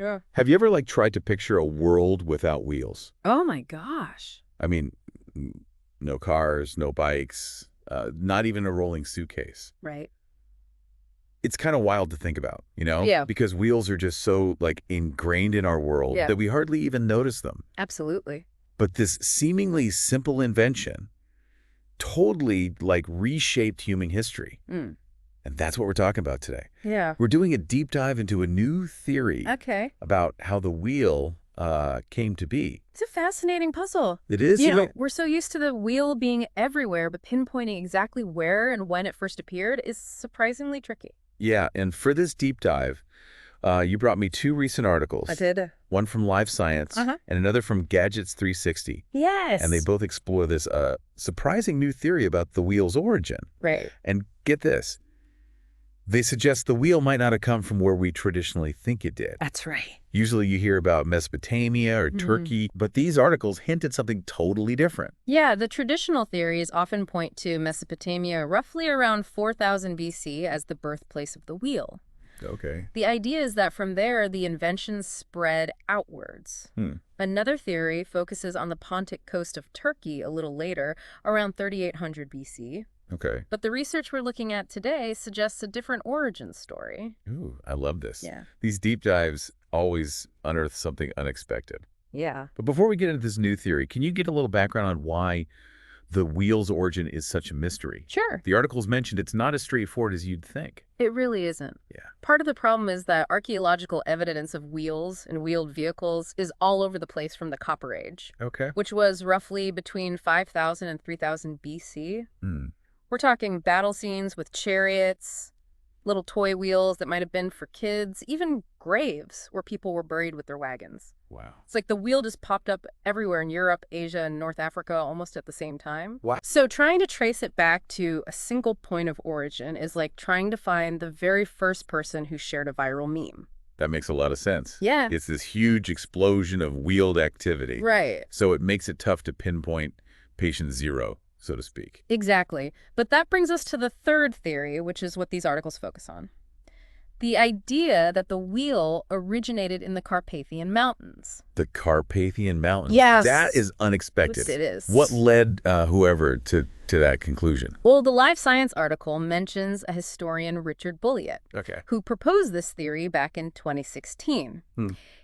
Yeah. Have you ever tried to picture a world without wheels? Oh my gosh. I mean, no cars, no bikes, not even a rolling suitcase. Right. It's kind of wild to think about, Yeah. because wheels are just so ingrained in our world Yeah. that we hardly even notice them. Absolutely. But this seemingly simple invention totally reshaped human history. Mm. And that's what we're talking about today. Yeah. We're doing a deep dive into a new theory Okay. about how the wheel came to be. It's a fascinating puzzle. It is? We're so used to the wheel being everywhere, but pinpointing exactly where and when it first appeared is surprisingly tricky. Yeah, and for this deep dive, you brought me 2 recent articles. I did. One from Live Science and another from Gadgets 360. Yes. And they both explore this surprising new theory about the wheel's origin. Right. And get this. They suggest the wheel might not have come from where we traditionally think it did. That's right. Usually you hear about Mesopotamia or Turkey, but these articles hint at something totally different. Yeah, the traditional theories often point to Mesopotamia roughly around 4000 BC as the birthplace of the wheel. Okay. The idea is that from there, the inventions spread outwards. Another theory focuses on the Pontic coast of Turkey a little later, around 3800 BC. Okay. But the research we're looking at today suggests a different origin story. Ooh, I love this. Yeah. These deep dives always unearth something unexpected. Yeah. But before we get into this new theory, can you get a little background on why the wheel's origin is such a mystery? Sure. The articles mentioned it's not as straightforward as you'd think. It really isn't. Yeah. Part of the problem is that archaeological evidence of wheels and wheeled vehicles is all over the place from the Copper Age, Okay. which was roughly between 5000 and 3000 BC. We're talking battle scenes with chariots, little toy wheels that might have been for kids, even graves where people were buried with their wagons. Wow. It's like the wheel just popped up everywhere in Europe, Asia, and North Africa almost at the same time. Wow. So trying to trace it back to a single point of origin is like trying to find the very first person who shared a viral meme. That makes a lot of sense. Yeah. It's this huge explosion of wheeled activity. Right. So it makes it tough to pinpoint patient zero, so to speak. Exactly. But that brings us to the third theory, which is what these articles focus on. The idea that the wheel originated in the Carpathian Mountains. The Carpathian Mountains. Yes. That is unexpected. Yes, it is. What led whoever to that conclusion? Well, the Live Science article mentions a historian, Richard Bulliet, Okay. who proposed this theory back in 2016.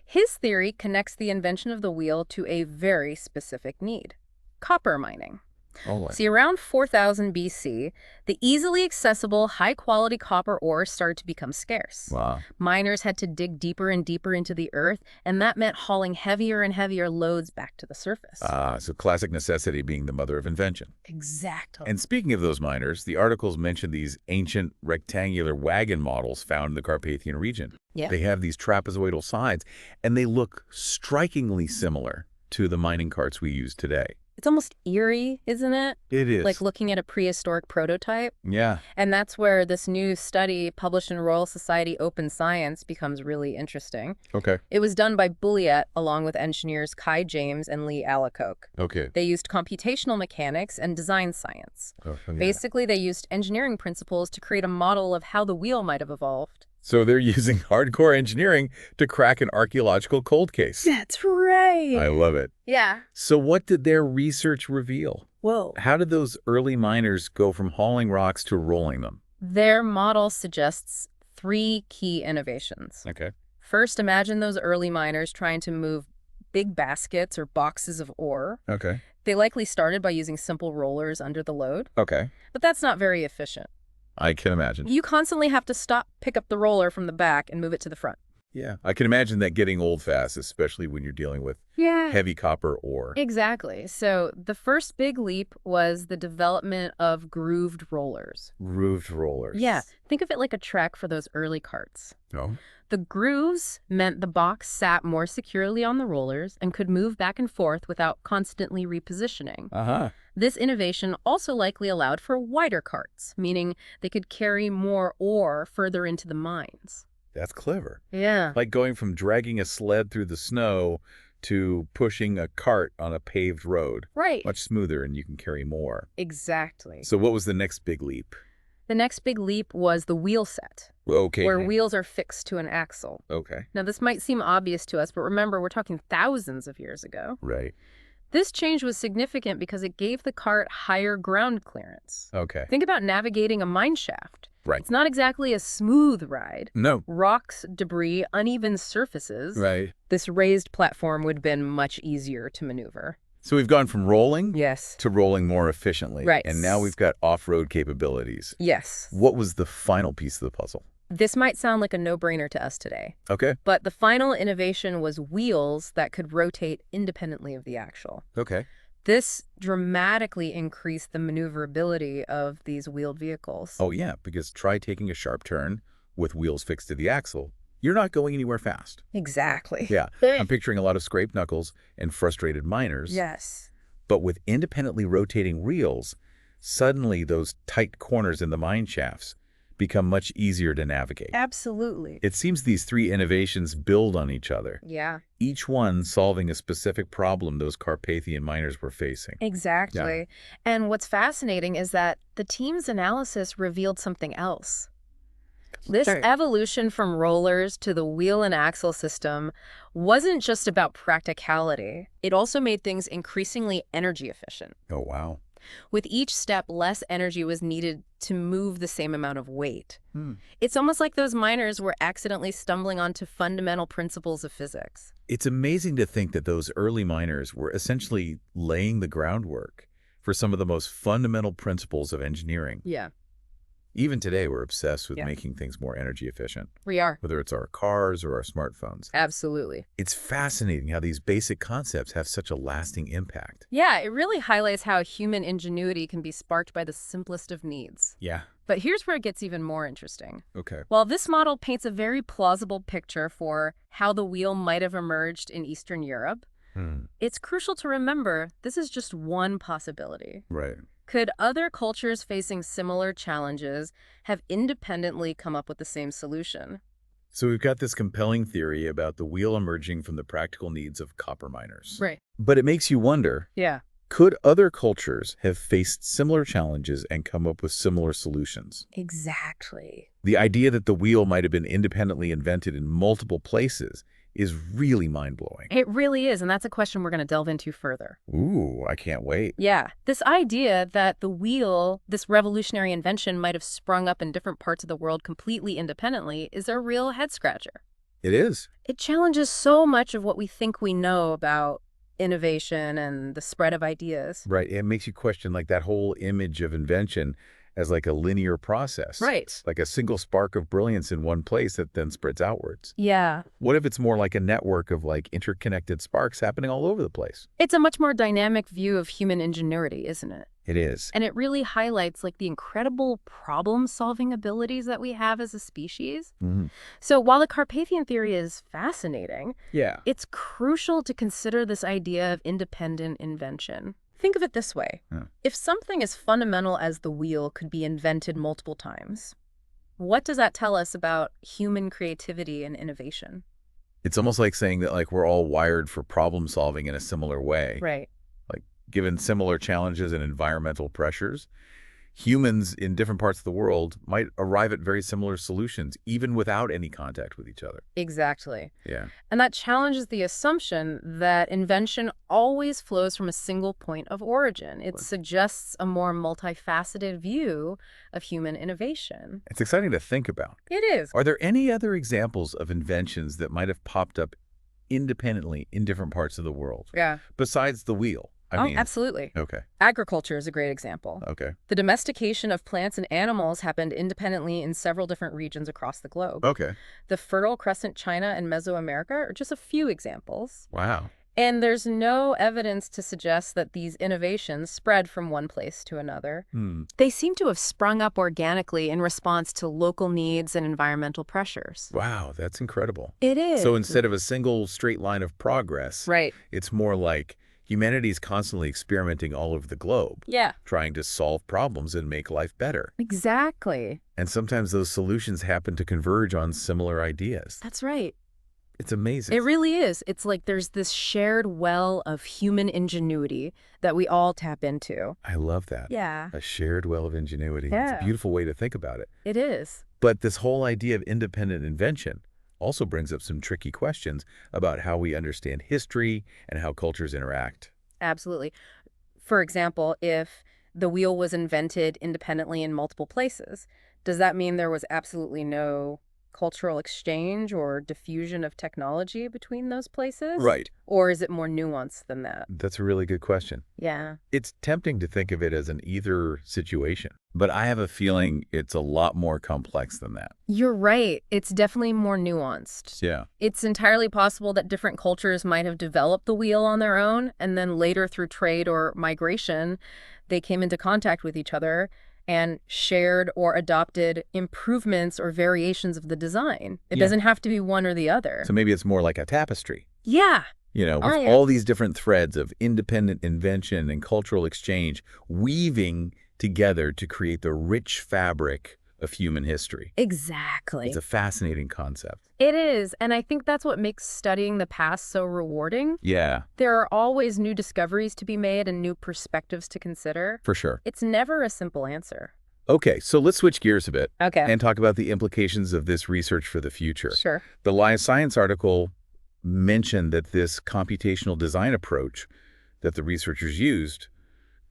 His theory connects the invention of the wheel to a very specific need: copper mining. Oh, See, around 4000 BC, the easily accessible, high-quality copper ore started to become scarce. wow. Miners had to dig deeper and deeper into the earth, and that meant hauling heavier and heavier loads back to the surface. So classic necessity being the mother of invention. Exactly. And speaking of those miners, the articles mention these ancient rectangular wagon models found in the Carpathian region. Yeah. They have these trapezoidal sides, and they look strikingly similar to the mining carts we use today. It's almost eerie, isn't it? It is. Like looking at a prehistoric prototype. Yeah. And that's where this new study published in Royal Society Open Science becomes really interesting. Okay. It was done by Bulliet along with engineers Kai James and Lee Alacoque. Okay. They used computational mechanics and design science. Oh, yeah. Basically, they used engineering principles to create a model of how the wheel might have evolved. So they're using hardcore engineering to crack an archaeological cold case. That's right. I love it. Yeah. So what did their research reveal? Whoa. How did those early miners go from hauling rocks to rolling them? Their model suggests 3 key innovations. Okay. First, imagine those early miners trying to move big baskets or boxes of ore. Okay. They likely started by using simple rollers under the load, Okay. but that's not very efficient. I can imagine. You constantly have to stop, pick up the roller from the back, and move it to the front. Yeah. I can imagine that getting old fast, especially when you're dealing with heavy copper ore. Exactly. So the first big leap was the development of grooved rollers. Grooved rollers. Yeah. Think of it like a track for those early carts. Oh. The grooves meant the box sat more securely on the rollers and could move back and forth without constantly repositioning. Uh-huh. This innovation also likely allowed for wider carts, meaning they could carry more ore further into the mines. That's clever. Yeah. Like going from dragging a sled through the snow to pushing a cart on a paved road. Right. Much smoother, and you can carry more. Exactly. So what was the next big leap? The next big leap was the wheel set, Okay. where wheels are fixed to an axle. Okay. Now, this might seem obvious to us, but remember, we're talking thousands of years ago. Right. This change was significant because it gave the cart higher ground clearance. Okay. Think about navigating a mine shaft. Right. It's not exactly a smooth ride. No. Rocks, debris, uneven surfaces. Right. This raised platform would have been much easier to maneuver. So we've gone from rolling Yes. to rolling more efficiently. Right. And now we've got off-road capabilities. Yes. What was the final piece of the puzzle? This might sound like a no-brainer to us today, Okay. but the final innovation was wheels that could rotate independently of the axle. Okay. This dramatically increased the maneuverability of these wheeled vehicles. Oh, yeah, because try taking a sharp turn with wheels fixed to the axle. You're not going anywhere fast. Exactly. Yeah, I'm picturing a lot of scraped knuckles and frustrated miners. Yes. But with independently rotating wheels, suddenly those tight corners in the mine shafts become much easier to navigate. Absolutely. It seems these three innovations build on each other, Yeah. each one solving a specific problem those Carpathian miners were facing. Exactly. And what's fascinating is that the team's analysis revealed something else. This evolution from rollers to the wheel and axle system wasn't just about practicality. It also made things increasingly energy efficient. Oh, wow. With each step, less energy was needed to move the same amount of weight. Hmm. It's almost like those miners were accidentally stumbling onto fundamental principles of physics. It's amazing to think that those early miners were essentially laying the groundwork for some of the most fundamental principles of engineering. Yeah. Even today, we're obsessed with Yeah. making things more energy efficient, We are. whether it's our cars or our smartphones. Absolutely. It's fascinating how these basic concepts have such a lasting impact. Yeah, it really highlights how human ingenuity can be sparked by the simplest of needs. Yeah. But here's where it gets even more interesting. Okay. While this model paints a very plausible picture for how the wheel might have emerged in Eastern Europe, it's crucial to remember this is just one possibility. Right. Could other cultures facing similar challenges have independently come up with the same solution? So we've got this compelling theory about the wheel emerging from the practical needs of copper miners. Right. But it makes you wonder, Yeah. could other cultures have faced similar challenges and come up with similar solutions? Exactly. The idea that the wheel might have been independently invented in multiple places is really mind-blowing. It really is, and that's a question we're going to delve into further. Ooh, I can't wait. Yeah, this idea that the wheel, this revolutionary invention, might have sprung up in different parts of the world completely independently is a real head-scratcher. It is. It challenges so much of what we think we know about innovation and the spread of ideas. Right. It makes you question like that whole image of invention as like a linear process. Right. Like a single spark of brilliance in one place that then spreads outwards. Yeah. What if it's more like a network of like interconnected sparks happening all over the place? It's a much more dynamic view of human ingenuity, isn't it? It is. And it really highlights like the incredible problem-solving abilities that we have as a species. So while the Carpathian theory is fascinating, Yeah. it's crucial to consider this idea of independent invention. Think of it this way. If something as fundamental as the wheel could be invented multiple times, what does that tell us about human creativity and innovation? It's almost like saying that like we're all wired for problem solving in a similar way. Right. Like given similar challenges and environmental pressures, humans in different parts of the world might arrive at very similar solutions, even without any contact with each other. Exactly. Yeah. And that challenges the assumption that invention always flows from a single point of origin. It suggests a more multifaceted view of human innovation. It's exciting to think about. It is. Are there any other examples of inventions that might have popped up independently in different parts of the world? Yeah. Besides the wheel? I mean, absolutely. Okay. Agriculture is a great example. Okay. The domestication of plants and animals happened independently in several different regions across the globe. Okay. The Fertile Crescent China and Mesoamerica are just a few examples. Wow. And there's no evidence to suggest that these innovations spread from one place to another. They seem to have sprung up organically in response to local needs and environmental pressures. Wow, that's incredible. It is. So instead of a single straight line of progress, Right. it's more like humanity is constantly experimenting all over the globe, Yeah. trying to solve problems and make life better. Exactly. And sometimes those solutions happen to converge on similar ideas. That's right. It's amazing. It really is. It's like there's this shared well of human ingenuity that we all tap into. I love that. Yeah. A shared well of ingenuity. It's a Yeah. beautiful way to think about it. It is. But this whole idea of independent invention also brings up some tricky questions about how we understand history and how cultures interact. Absolutely. For example, if the wheel was invented independently in multiple places, does that mean there was absolutely no cultural exchange or diffusion of technology between those places? Right. Or is it more nuanced than that? That's a really good question. Yeah. It's tempting to think of it as an either situation, but I have a feeling it's a lot more complex than that. You're right. It's definitely more nuanced. Yeah. It's entirely possible that different cultures might have developed the wheel on their own, and then later through trade or migration, they came into contact with each other and shared or adopted improvements or variations of the design. It Yeah. doesn't have to be one or the other. So maybe it's more like a tapestry, Yeah. with Oh, yeah. all these different threads of independent invention and cultural exchange weaving together to create the rich fabric of human history. Exactly. It's a fascinating concept. It is, and I think that's what makes studying the past so rewarding. Yeah, There are always new discoveries to be made and new perspectives to consider. for sure. It's never a simple answer. Okay, so let's switch gears a bit Okay. and talk about the implications of this research for the future. Sure. The Live Science article mentioned that this computational design approach that the researchers used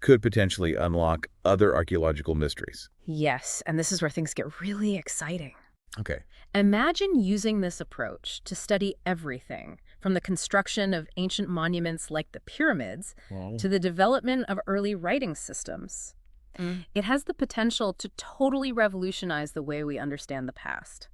could potentially unlock other archaeological mysteries. Yes, and this is where things get really exciting. Okay. Imagine using this approach to study everything from the construction of ancient monuments like the pyramids to the development of early writing systems. It has the potential to totally revolutionize the way we understand the past.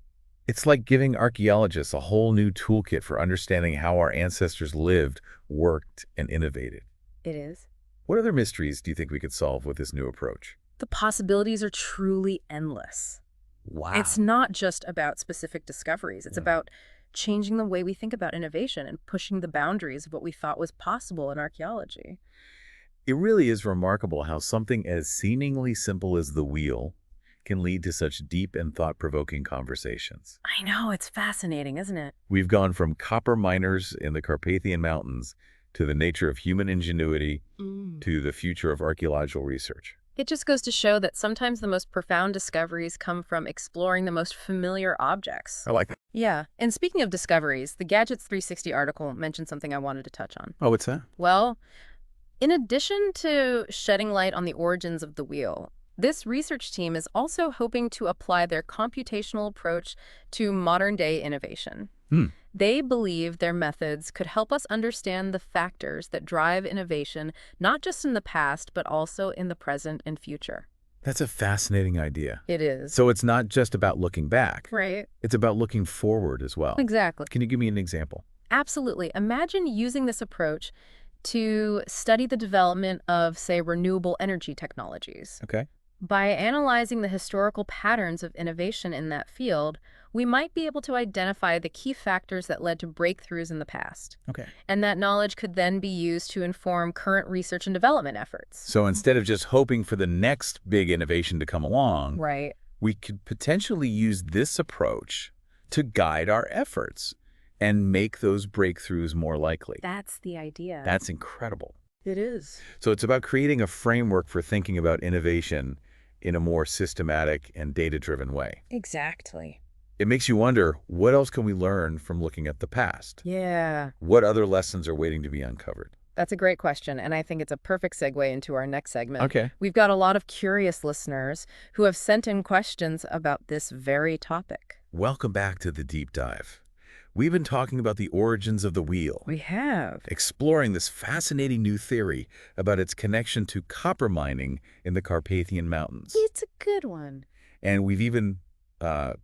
It's like giving archaeologists a whole new toolkit for understanding how our ancestors lived, worked, and innovated. It is. What other mysteries do you think we could solve with this new approach? The possibilities are truly endless. Wow. It's not just about specific discoveries. It's about changing the way we think about innovation and pushing the boundaries of what we thought was possible in archaeology. It really is remarkable how something as seemingly simple as the wheel can lead to such deep and thought-provoking conversations. I know, it's fascinating, isn't it? We've gone from copper miners in the Carpathian Mountains to the nature of human ingenuity to the future of archaeological research. It just goes to show that sometimes the most profound discoveries come from exploring the most familiar objects. I like that. Yeah, and speaking of discoveries, the Gadgets 360 article mentioned something I wanted to touch on. Oh, what's that? Well, in addition to shedding light on the origins of the wheel, this research team is also hoping to apply their computational approach to modern-day innovation. They believe their methods could help us understand the factors that drive innovation, not just in the past, but also in the present and future. That's a fascinating idea. It is. So it's not just about looking back. Right. It's about looking forward as well. Exactly. Can you give me an example? Absolutely. Imagine using this approach to study the development of, say, renewable energy technologies. Okay. By analyzing the historical patterns of innovation in that field, we might be able to identify the key factors that led to breakthroughs in the past. Okay. And that knowledge could then be used to inform current research and development efforts. So instead of just hoping for the next big innovation to come along, Right. we could potentially use this approach to guide our efforts and make those breakthroughs more likely. That's the idea. That's incredible. It is. So it's about creating a framework for thinking about innovation in a more systematic and data-driven way. Exactly. It makes you wonder, what else can we learn from looking at the past? Yeah. What other lessons are waiting to be uncovered? That's a great question, and I think it's a perfect segue into our next segment. Okay. We've got a lot of curious listeners who have sent in questions about this very topic. Welcome back to the Deep Dive. We've been talking about the origins of the wheel, We have. exploring this fascinating new theory about its connection to copper mining in the Carpathian Mountains. It's a good one. And we've even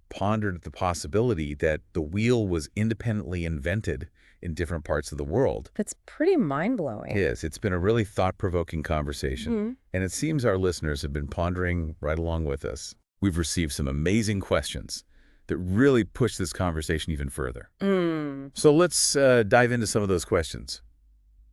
pondered the possibility that the wheel was independently invented in different parts of the world. That's pretty mind-blowing. Yes, it's been a really thought-provoking conversation, and it seems our listeners have been pondering right along with us. We've received some amazing questions that really push this conversation even further. So let's dive into some of those questions.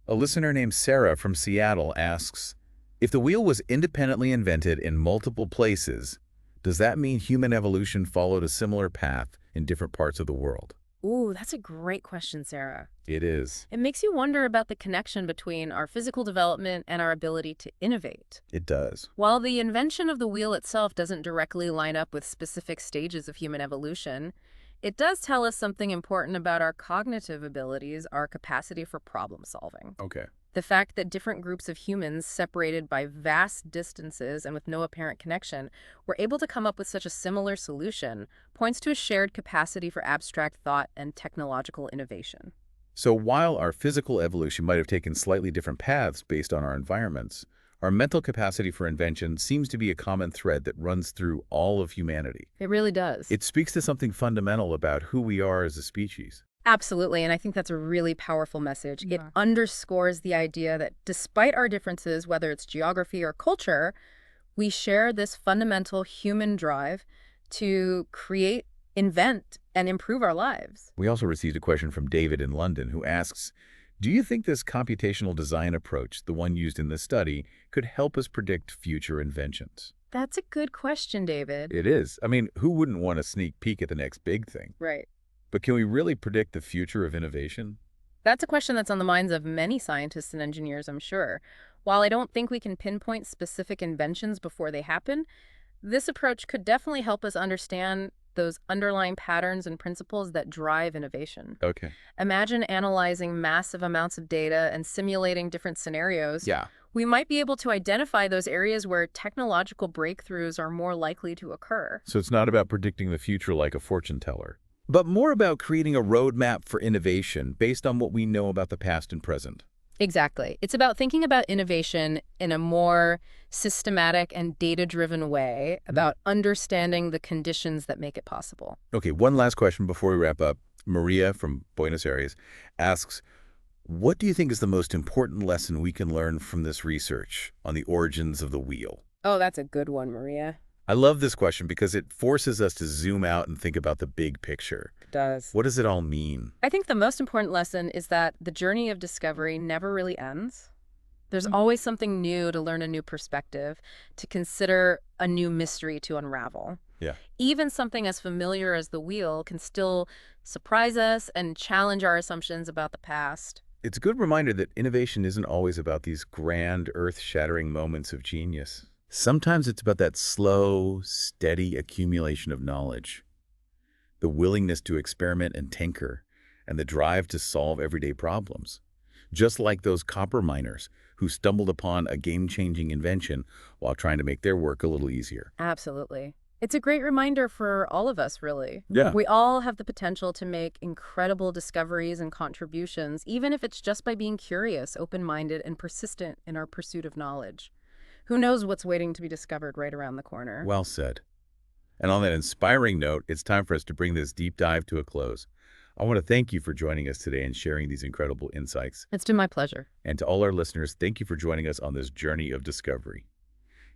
A listener named Sarah from Seattle asks, if the wheel was independently invented in multiple places, does that mean human evolution followed a similar path in different parts of the world? Ooh, that's a great question, Sarah. It is. It makes you wonder about the connection between our physical development and our ability to innovate. It does. While the invention of the wheel itself doesn't directly line up with specific stages of human evolution, it does tell us something important about our cognitive abilities, our capacity for problem solving. Okay. The fact that different groups of humans, separated by vast distances and with no apparent connection, were able to come up with such a similar solution points to a shared capacity for abstract thought and technological innovation. So while our physical evolution might have taken slightly different paths based on our environments, our mental capacity for invention seems to be a common thread that runs through all of humanity. It really does. It speaks to something fundamental about who we are as a species. Absolutely, and I think that's a really powerful message. It Yeah. underscores the idea that despite our differences, whether it's geography or culture, we share this fundamental human drive to create, invent, and improve our lives. We also received a question from David in London who asks, do you think this computational design approach, the one used in this study, could help us predict future inventions? That's a good question, David. It is. I mean, who wouldn't want a sneak peek at the next big thing? Right. But can we really predict the future of innovation? That's a question that's on the minds of many scientists and engineers, I'm sure. While I don't think we can pinpoint specific inventions before they happen, this approach could definitely help us understand those underlying patterns and principles that drive innovation. Okay. Imagine analyzing massive amounts of data and simulating different scenarios. Yeah. We might be able to identify those areas where technological breakthroughs are more likely to occur. So it's not about predicting the future like a fortune teller, but more about creating a roadmap for innovation based on what we know about the past and present. Exactly. It's about thinking about innovation in a more systematic and data-driven way, about understanding the conditions that make it possible. Okay, one last question before we wrap up. Maria from Buenos Aires asks, what do you think is the most important lesson we can learn from this research on the origins of the wheel? Oh, that's a good one, Maria. I love this question because it forces us to zoom out and think about the big picture. It does. What does it all mean? I think the most important lesson is that the journey of discovery never really ends. There's always something new to learn, a new perspective, to consider, a new mystery to unravel. Yeah. Even something as familiar as the wheel can still surprise us and challenge our assumptions about the past. It's a good reminder that innovation isn't always about these grand, earth-shattering moments of genius. Sometimes it's about that slow, steady accumulation of knowledge, the willingness to experiment and tinker, and the drive to solve everyday problems. Just like those copper miners who stumbled upon a game-changing invention while trying to make their work a little easier. Absolutely. It's a great reminder for all of us, really. Yeah. We all have the potential to make incredible discoveries and contributions, even if it's just by being curious, open-minded, and persistent in our pursuit of knowledge. Who knows what's waiting to be discovered right around the corner? Well said. And on that inspiring note, it's time for us to bring this deep dive to a close. I want to thank you for joining us today and sharing these incredible insights. It's been my pleasure. And to all our listeners, thank you for joining us on this journey of discovery.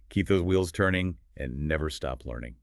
Keep those wheels turning and never stop learning.